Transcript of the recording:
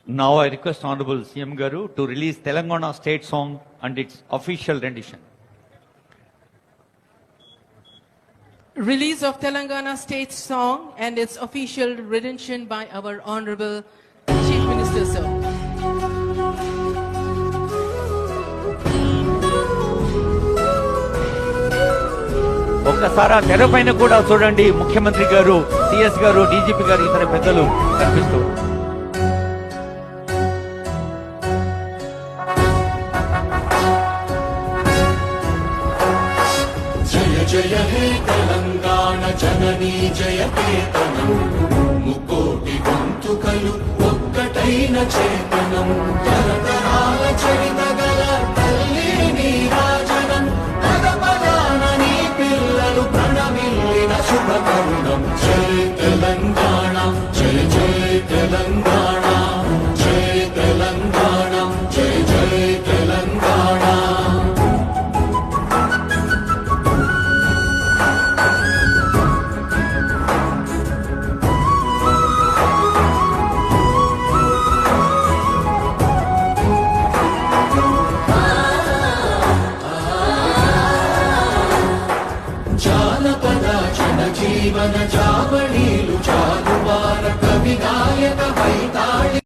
Now I request Honorable CM Garu to release Telangana state song and its official rendition. Release of Telangana state song and its official rendition by our Honorable Chief Minister, sir. ఒక్కసారి తెర పైన కూడా చూడండి, ముఖ్యమంత్రి గారు, CS గారు, DGP గారు, ఇతర పెద్దలు కనిపిస్తూ. జయ జయ హే తెలంగాణ జననీ జయ కేతనం, ముకోటి గొంతుకలు ఒక్కటైన చేతనం, తరతరాల చరితగల తల్లి నీరాజనం, పద పదాన నీ పిల్లలు ప్రణమిల్లిన శుభకరుణం. జయ తెలంగాణ, జయ జయ తెలంగాణ, జయ తెలంగాణ, జయ జయ తెలంగాణ. జానపద జనజీవన జావళీలు జాలువార కవి గాయక వైతాళి